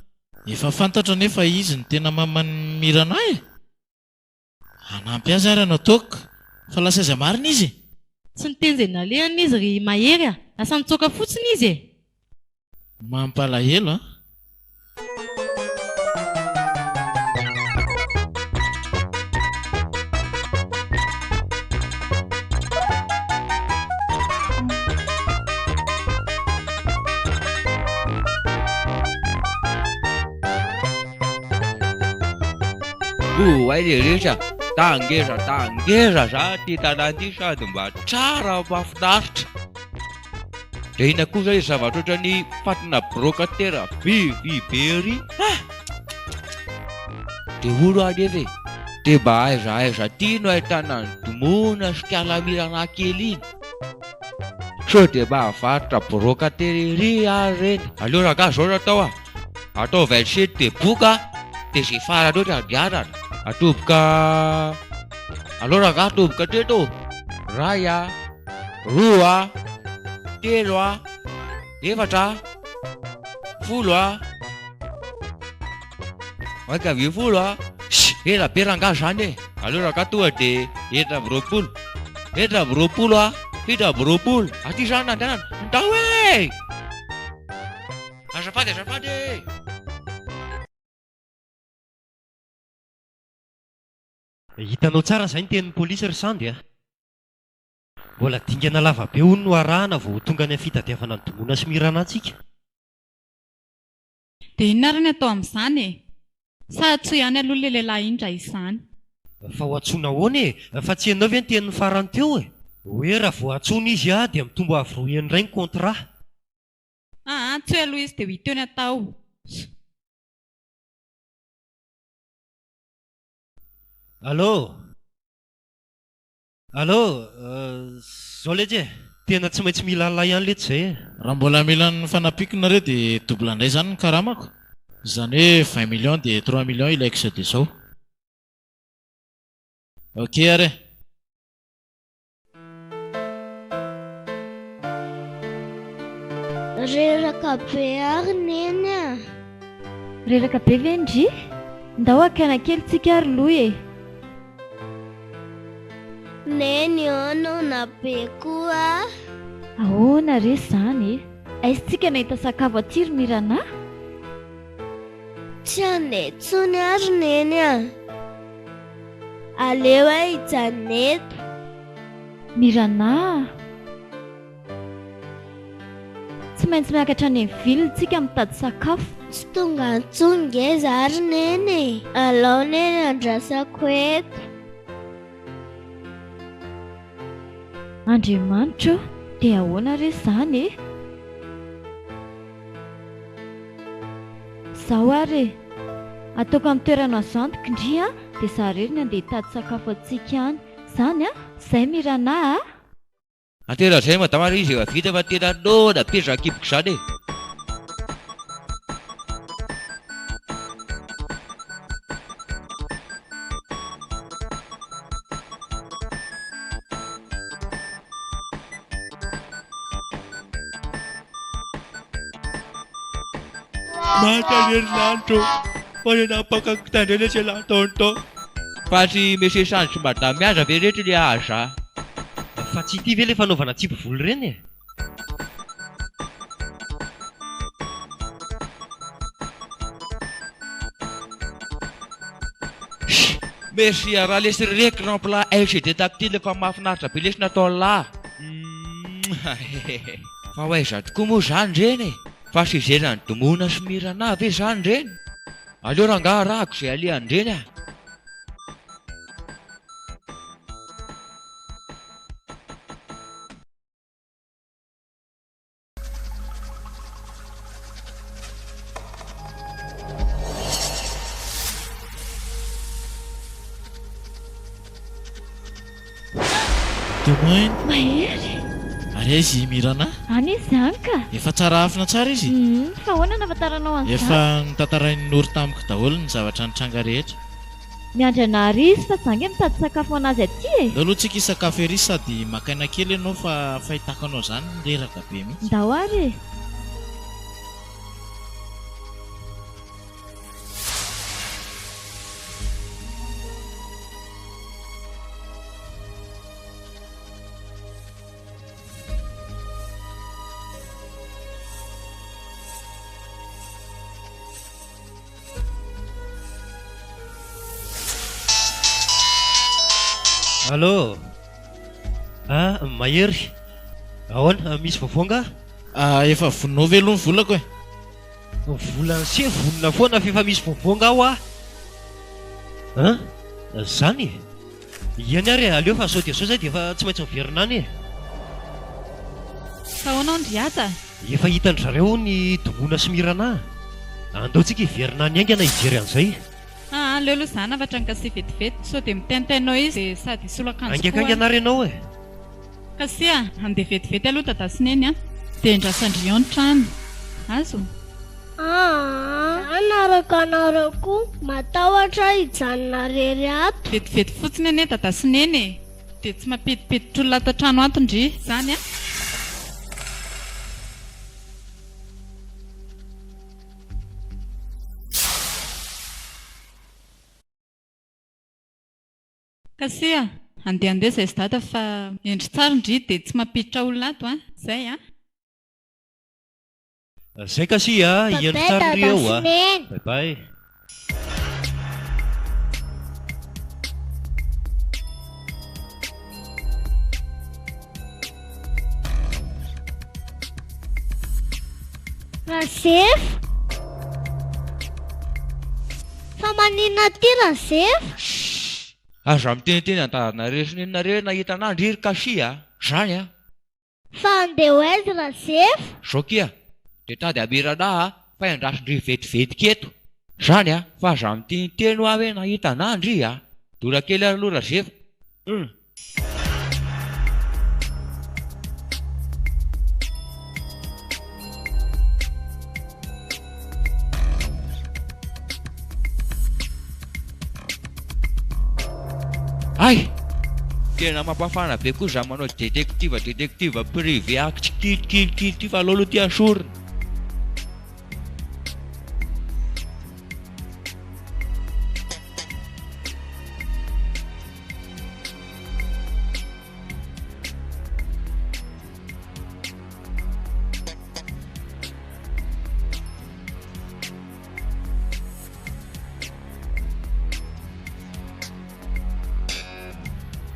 efa fantatra nefa izy ny tena mamany mirana e anampy azy ary anao toka fa lasa iza marina izy tsy niteny izay nalehana izy ry mahery a lasa nitsoaka fotsiny izy e mampalahelo a Ay rehetra tangeza za ty tanàty sady mba tsara mahafinaritra dia ina koa zay zavatra ohatrany patina brocatera vy be ry dia olo anefa e dia mba aiza ty no ahitana ny domona sy kialamirana kely iny so dia mba havarotra brocatera ery ary reny aleo raga zao natao atao 27 dia boka dia zay farany oatra andianana atoboka aleo raga atoboka teto ray roa telo efatra folo maika ve folo ela be ranga zany e aleo raga toa dia enina amby roapolo fito amby roapolo aty zany nandehanana ndao e azafady hitanao tsara izay ny tenin'ny polisy ry sandy a mbola dingana lava be hono no arahana vao tonga ny fitadiavana ny domona sy mirana antsika dia inona ary ny atao amin'izany e sa tsy ihany aloha le lehilahy indra izany fa ho antsoina ahoana e fa tsy ianao ve ny tenin'ny farany teo e hoe raha vao antsoina izy dia mitombo avroeny ray ny contrat tsy hoe aloha izy dia ho hita eo ny atao Allô zao letsy e tena tsy maintsy mila lay ihany letsy zay e raha mbola mila ny fanapikona dia dobla indray zany ny karamako izany hoe 20 millions dia 3 millions ilaiko sa dia zao ok ary reraka be ary neny reraka be vendry ndao akana kely tsika ary loha e neny ono na be koa ahoana re zany e aizitsika nahita sakafo aty ry mirana tsy andeha tsony ary neny aleo hijaneto mirana tsy maintsy miakatra any amin'ny vilitsika mitady sakafo tsy tonga antsongeza ary neny alao neny andrasako eto Andriamanitra dia ahoana re zany e zaho ary ataoko amin'ny toerana zantoka indria dia za rery ny andeha hitady sakafo atsika any zany zay mirana antera zay madama ry izy efa vita fa tena nona petrakiboka zany e Matanyerinandro manana pakakitandrena tsy latonto fa tsy mesy sandry madamy aza ve rehetra ny aza fa tsy ity ve le fanaovana tsipy-volo reny e mesy raha lesy reky rempla LCD tactile fa mahafinaritra be lesy natao lahy fa hoaiza tokoa moa zany reny e fa sizena ny domona sy mirana ve zany reny aleo rangaha rahako izay alehany reny tomoiny mahery ary izy mirana any izy any ka efa tsara afina tsara izy fa ahoana nafantaranao an'izany efa nitantarainy nory tamiko daholo ny zavatra nitranga rehetra miandry anary izy fa zange mitady sakafo anazy aty e daholo tsika isakafo ery sady makaina kely ianao fa fahitako anao zany nireraka be mihitsy ndao ary Allô? Mahery. Ahoana misy vaovao efa voninao velony volako e. Volana se vonona foana fa efa misy vaovao ngaho zany iany ary aleo fa sao dia sao zay dia efa tsy maintsy miverina any e. Fa ahoana ndriata? Efa hitany zareo ny Domona sy Mirana. Andaotsika hiverina any aingana hijery an'izay. Leo aloha zany avatra ny kasi vetivety sao dia mitenitainao izy sady soloakanjo koa. Angakanganary ianao e. Kasi andeha vetivety aloha dadasineny dia indrasandriao ny trano. Azo? Anaraka anareo koa matahotra hijanona rery ato. Vetivety fotsiny anie dadasineny e. Dia tsy mampidipiditra olona ato trano ato ndry zany a. Kasi andeha zay sy dada fa endry tsara ndry dia tsy mampiditra olona ato zay Zay kasi endry tsara ndry eo Bye bye. Rasef? Fa maninona ty Rasef? Aza miteniteny an-taranareo sy nenareo nahita an'andry iry kasia zany fa andeha ho aiza Rasef? zao kia dia tady Amirana fa andrasindry vetivety keto zany fa aza miteniteny ho hoe nahita an'andry dola kely aloha Rasef. Ay! Tena mampafana be koa za manao détective privé kitikitikitikity fa lolo ty asorina.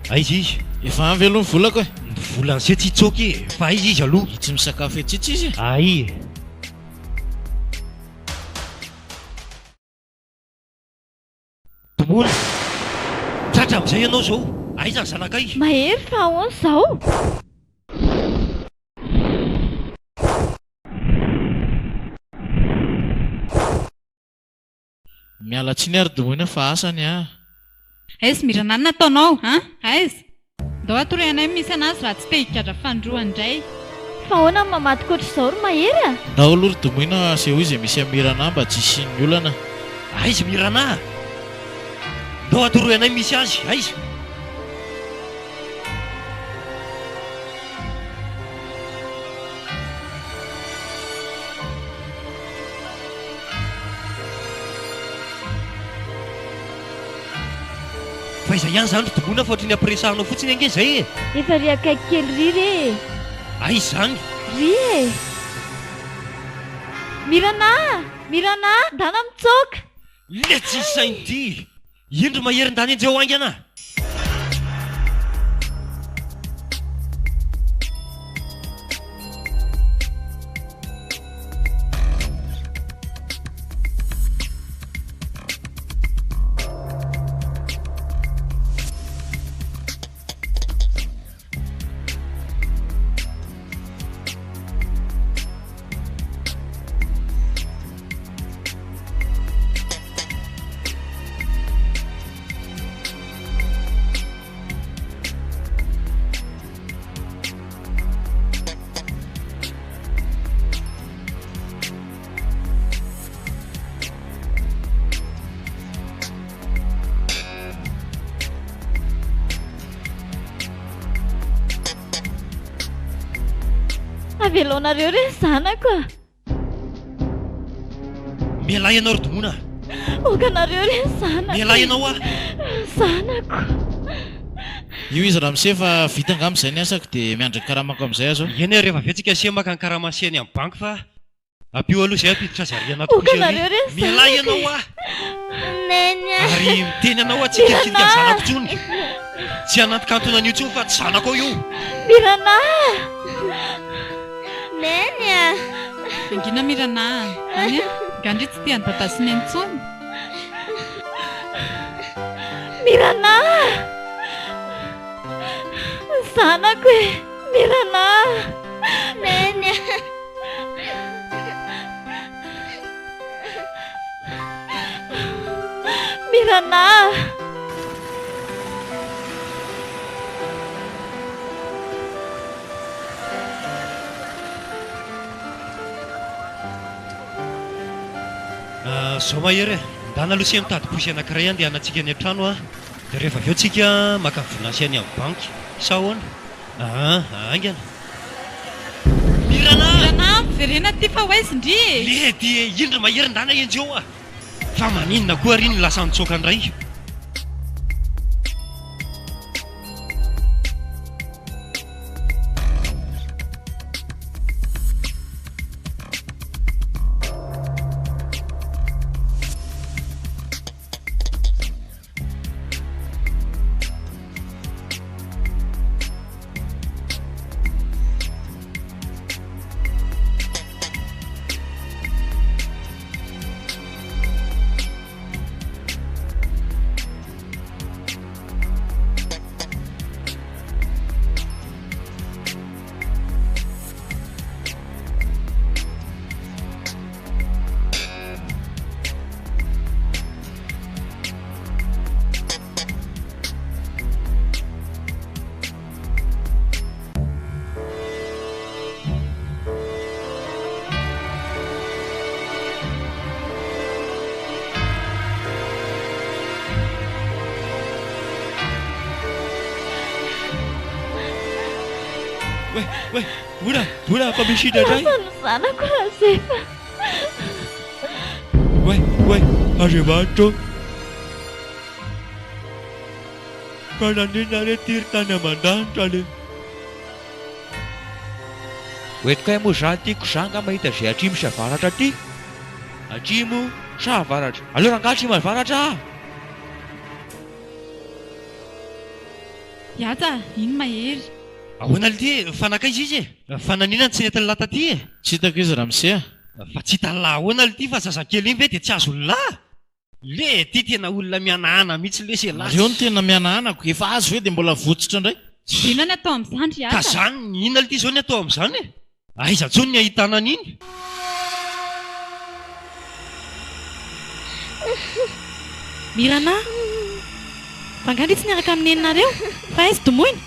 Aiza izy? Efa any velony volako e. Volany se tsy tsoky fa aiza izy aloha? Tsy misakafo etsitsy izy. Ay. Domona. Tratra amin'izay ianao zao. Aiza ny zanakay? Mahery fa ahoana izao? Miala tsiny ary Domona fa asany Aiza Mirana nataonao aiza? Ndao atory anay misy anazy raha tsy te higadra fandroa indray. Fa ahoana ny mamaty koatra izao ry Mahery Daholo ry Domona aseho izy misy Mirana mba tsy isian'ny olana. Aiza Mirana? Ndao atory anay misy azy aiza? Fa iza ihany zany Domona fa ohatry ny ampiresahanao fotsiny ange zay Efa ry akaiky kely ry re. Aiza zany? Ry Mirana! Mirana! Ndana mitsoka! Le tsy sainy ty! Indro Mahery ndany anjeo aingana! avelonareo re zanako mialay ianao ry domona okanareo re zanako mialay ianao a zanako io izy raha misefa vitanga amin'izay ny asako dia miandry karamako amin'izay azo eny rehefa vetsika se maka ny karamaseny amin'ny banky fa apio aloha izay apiditra zariana tokomialay ianao a ary miteny anao a tsy kelikely ny zanako tsony tsy anaty-kantona an'io tsony fa tsy zanako ao io Mirana neny a angina Mirana any gandry tsy tia ny intsony Mirana zanako e Mirana neny Mirana zao mahery ndana aloha sy mitady posy anankiray andehanantsika any an-trano a dia rehefa avy eo tsika maka vinasy any amin'ny banky sa ahoana angana Mirana verena ty fa hoaizindry le dia indra mahery ndana enjeo a fa maninona koa ary ny lasa nitsoakandray Buna apa misi dadai? Sana ko Sefa. Wait, arrivato. Kananina le tirta na mandantale. Wait kaya mo zanty kusanga mahita zay atrimo sy avaratra ty. Atrimo sa avaratra. Aleo rangatrimo avaratra. Yata, iny mahery. Ahoana ty fanakaiza izy e? Fananina tsy nentin'ny lahy taty e? Tsy hitako izy Ramsey. Fa tsy hitany lahy ahoana ty fa zazakely iny ve dia tsy azo lahy? Le ty tena olona mianahana mihitsy le se lahy. Reo no tena mianahanako, efa azo ve dia mbola votsitra indray? Inona ny atao amin'izany Yata? Ka zany, inona ty zao ny atao amin'izany e? Aiza tsony ny ahitana an'iny? Mirana, fangady tsy niaraka amin'ny neninareo? Fa aizy tomoina?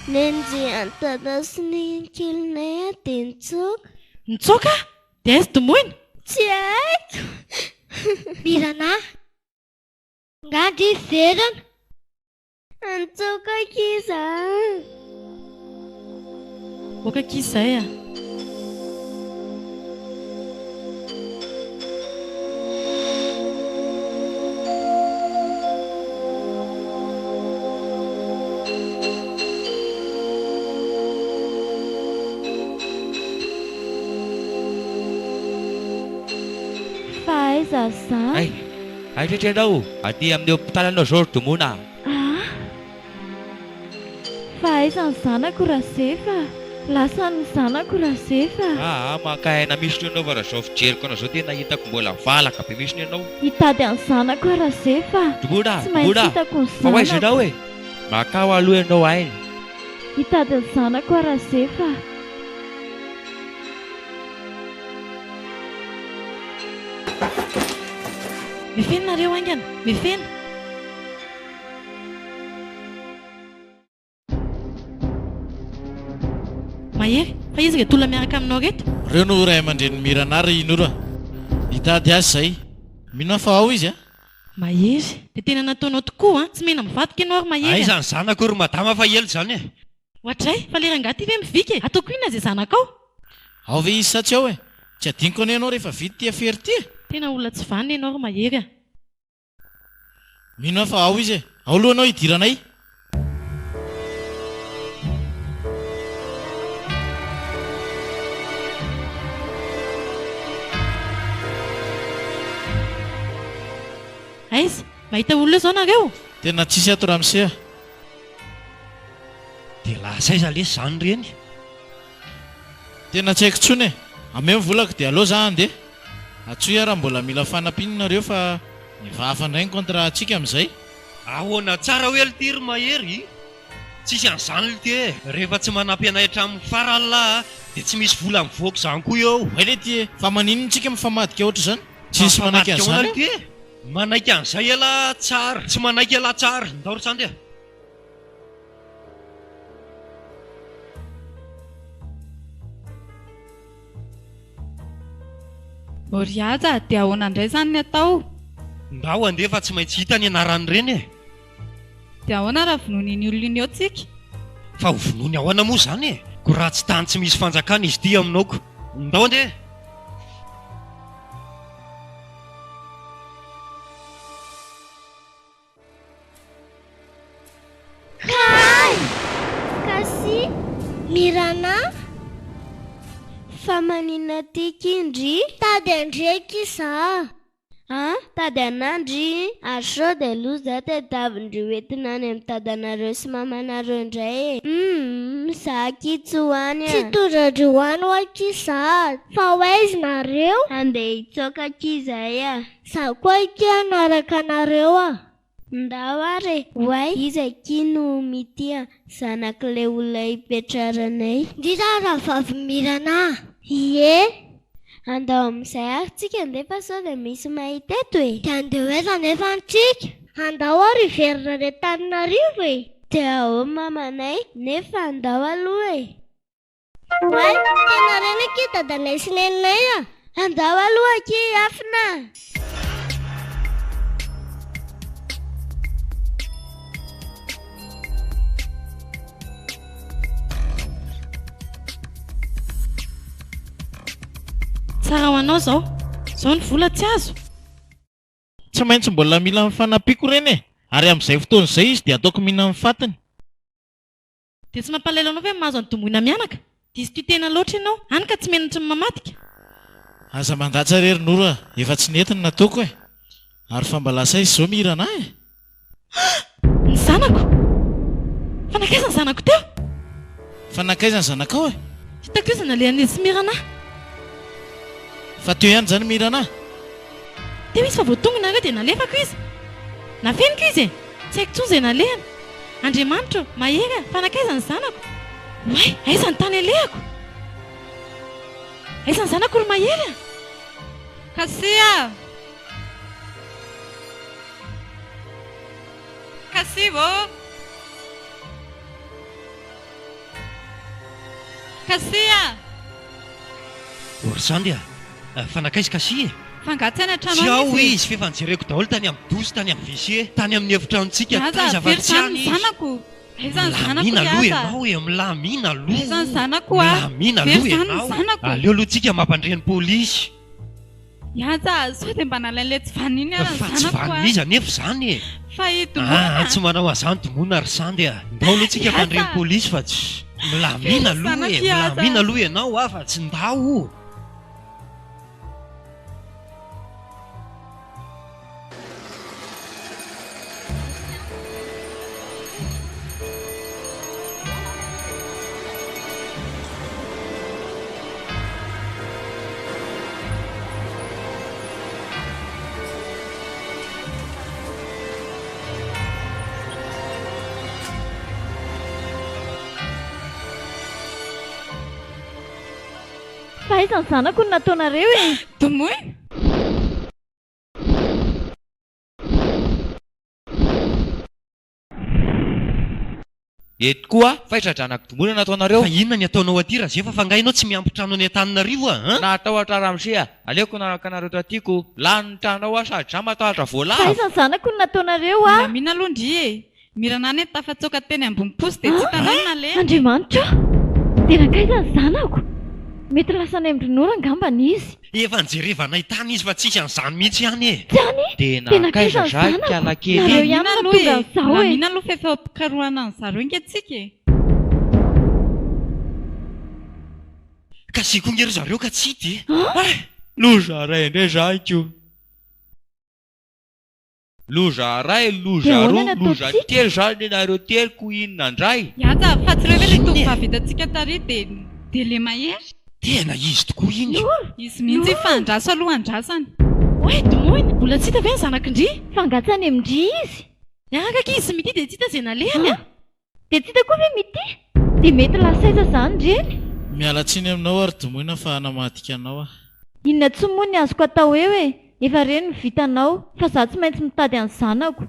Nenjy antada sy ny kelinay dia nitsoaka. Nitsoaka? Dia aizy tomoina? Tsy haiko. Mirana, ngady verana. Nitsoaka kiza. Oka kizay a. Ai trên đâu? Aty amin'ny hospitalanao zao ry tomona. Fa aiza ny zanako raha Sefa? Lasa ny zanako raha Sefa. Maka aina misy ny anao fa raha zao fijeriko anao zao tena hitako mbola valaka be misy ny anao. Hitady ny zanako raha Sefa. Tomona, tsy maintsy hitako ny fa hoaiza zanako. ianao e? Makao aloha ianao ainy. Hitady ny zanako raha Sefa. Mifeny nareo angana, mifeny. Mahery, fa izy reto olona miaraka aminao reto? Reo no ray aman-dren'ny Mirana ry inoro. Hitady azy zay. Mino fa ao izy a? Mahery, dia tena nataonao tokoa tsy mena mivadika ianao ary Mahery. Aiza ny zanako ry madama fa elo zany e? Ohatray, fa le rangahy ty ve mivika e? Ataoko inona zay zanakao? ao ve izy satsy ao e tsy adiniko any ianao rehefa vity ty afery ty tena olona tsy vanina ianao ro mahery mino fa ao izy e ao aloha anao hidiranay aiza mahita olona zao nareo tena tsisy ato ramsea dia lasaiza le zany reny tena tsy haiko tsony e ame mivolako dia aloha za andeha atsoy raha mbola mila fanampinanareo fa nivafa indray ny kontra antsika amin'izay ahoana tsara hoe litiry mahery tsisy an'izany lity e rehefa tsy manampy anay hatramin'ny faralahy dia tsy misy vola mivoaka izany koa eo le ty e fa maninontsika mifamadika oatra izany tsisy manaiky an'izany ty e manaiky an'izay ela tsara tsy manaiky ela tsara ndaoro zany dia Oriaza dia ahoana indray zany ny atao ndao andeha fa tsy maintsy hita ny anarany reny e dia ahoana raha vonoiny olona iny eo tsika fa ho vonoiny ahoana moa zany e ko raha tsy tany tsy misy fanjakana izy ty aminaoko ndao andeha Kasi Mirana fa manina tiky indry tady andreky za tady anandry ary sao dia aloha za tadiavindry hoentina any amin'ny tadanareo sy mamanareo indray e za kitsy hoany tsy tondradry hoany ho aky za fa hoaizinareo andeha hitsoaka kizay za koa iky anaraka anareo ndao ary hoay izy aky no mitya zanak'ilay olona hipetraranay ndrindra raha vavy Mirana ie andao amin'izay ary tsika andefa sao dia misy mahita eto e dia andeha hoaiza nefa antsika andao ary hiverina ny Antananarivo e dia ao mamanay nefa andao aloha e hoay tena reny aky dadanay sy neninay andao aloha aky afina tsara ho anao zao ny vola tsy azo tsy maintsy mbola mila mifanampiako reny e ary amin'izay fotoana izay izy dia ataoko mihina amin'ny fatiny dia tsy mampalahelo anao ve mahazo antomboina mianaka dia izy ty tena loatra ianao any ka tsy menatry ny mamadika aza mandatsa rerinora efa tsy netiny nataoko e ary fa mba lasa izy zao Mirana e ny zanako fanakaiza ny zanako teo fanakaiza ny zanakao e hitako izy nalehan'izy sy Mirana fa teo ihany zany Mirana teo izy fa voatongona nareo dia nalefako izy nafeniko izy e tsy haiko tsony izay nalehana Andriamanitra mahery fanakaiza ny zanako way aiza ny tany alehako aiza ny zanako olo mahery Kasia Kasivo Kasia ory zany dia fanakaizy kasi e fangatsy any tsy ao izy fefa nijereko daholo tany amin'ny dosy tany amin'ny WC tany amin'ny efitranontsika taiza vatsiany zanako aizany zanako lamina aloha ianao e milamina aloha aizany zanako lamina aloha ianao aleo aloha tsika mampandreny polisy iaza sao dia mba nalain'le tsy vaniny ary fa tsy vaniniza nefa zany e fa itomona tsy manao azany tomona ary zany dia ndao aloha tsika mandreny polisy fa tsy milamina aloha e milamina aloha ianao fa tsy ndao fa aiza ny zanako no nataonareo e tomoy eto koa faitradranako tombona nataonareo fa inona ny ataonao aty raha zay fa fangainao tsy miampitrano any Antananarivo natao atraramsia aleoko naraka anareo tatyko lany tranao sady dra matahotra voalavo fa aiza ny zanako no nataonareo lamina aloha ndry e Mirana ny tafatsoka teny ambony posy dia tsy tanana le Andriamanitra tena kaiza ny zanako mety lasa ny andrinora angambany izy. Efa nijerevana hitany izy fa tsisy an'izany mihitsy ihany e. Tsy any Tena kaiza zay kialakely. nareo ihany no tonga amin'izao e. Mihina aloha fefapikarohana ny zareo ingatsika e. Ka siko ngery zareo ka tsy hity. Loza ray indray zahiko. Loza ray, loza roa, loza telo zany nareo telo ko inona indray. Iata fa tsy reo ilay tovovavy hitantsika tary dia le mahery. Tena izy tokoa iny. Izy mihitsy fandraso aloha andrasany. Oe domoiny, mbola tsy hita ve ny zanakindry? Fangatsany amindry izy. Miaraka izy mity dia tsy hita izay nalehany a. Dia tsy hita koa ve mity? Dia mety lasaiza izany reny. Miala tsiny aminao ary domoina fa hanamadika anao ah. Inona tsy moa ny azoko atao eo e. Efa reny ny vitanao fa za tsy maintsy mitady any zanako.